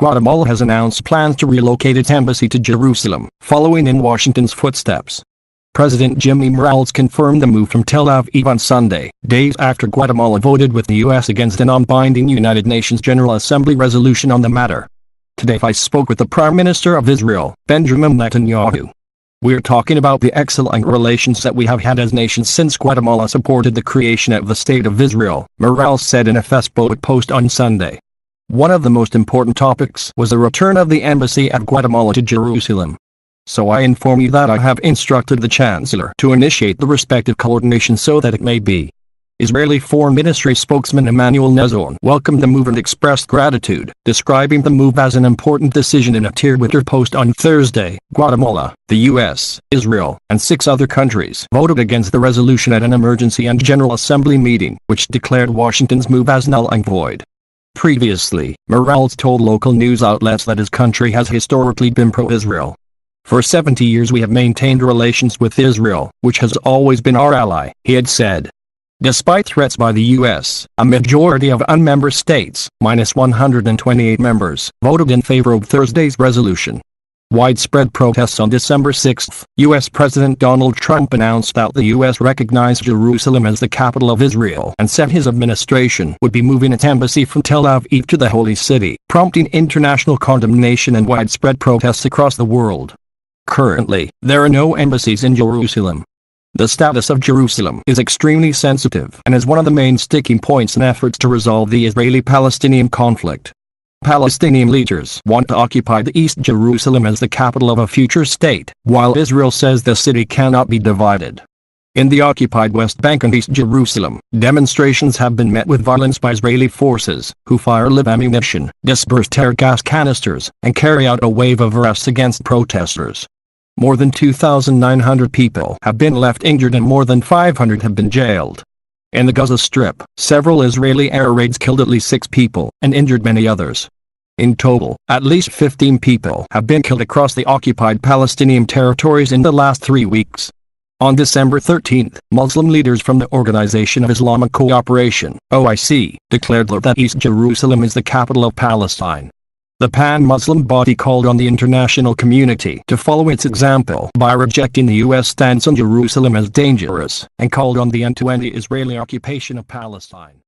Guatemala has announced plans to relocate its embassy to Jerusalem, following in Washington's footsteps. President Jimmy Morales confirmed the move from Tel Aviv on Sunday, days after Guatemala voted with the U.S. against a non-binding United Nations General Assembly resolution on the matter. Today I spoke with the Prime Minister of Israel, Benjamin Netanyahu. We're talking about the excellent relations that we have had as nations since Guatemala supported the creation of the State of Israel, Morales said in a Facebook post on Sunday. One of the most important topics was the return of the embassy at Guatemala to Jerusalem. So I inform you that I have instructed the Chancellor to initiate the respective coordination so that it may be. Israeli Foreign Ministry spokesman Emmanuel Nezon welcomed the move and expressed gratitude, describing the move as an important decision in a Twitter post on Thursday. Guatemala, the U.S., Israel, and 6 other countries voted against the resolution at an emergency and General Assembly meeting, which declared Washington's move as null and void. Previously, Morales told local news outlets that his country has historically been pro-Israel. For 70 years we have maintained relations with Israel, which has always been our ally, he had said. Despite threats by the U.S., a majority of unmember states, minus 128 members, voted in favor of Thursday's resolution. Widespread protests on December 6. U.S. President Donald Trump announced that the U.S. recognized Jerusalem as the capital of Israel and said his administration would be moving its embassy from Tel Aviv to the Holy City, prompting international condemnation and widespread protests across the world. Currently, there are no embassies in Jerusalem. The status of Jerusalem is extremely sensitive and is one of the main sticking points in efforts to resolve the Israeli-Palestinian conflict. Palestinian leaders want to occupy the East Jerusalem as the capital of a future state, while Israel says the city cannot be divided. In the occupied West Bank and East Jerusalem, demonstrations have been met with violence by Israeli forces, who fire live ammunition, disperse tear gas canisters, and carry out a wave of arrests against protesters. More than 2,900 people have been left injured and more than 500 have been jailed. In the Gaza Strip, several Israeli air raids killed at least 6 people and injured many others. In total, at least 15 people have been killed across the occupied Palestinian territories in the last 3 weeks. On December 13, Muslim leaders from the Organization of Islamic Cooperation, OIC, declared that East Jerusalem is the capital of Palestine. The pan-Muslim body called on the international community to follow its example by rejecting the U.S. stance on Jerusalem as dangerous, and called on the end-to-end Israeli occupation of Palestine.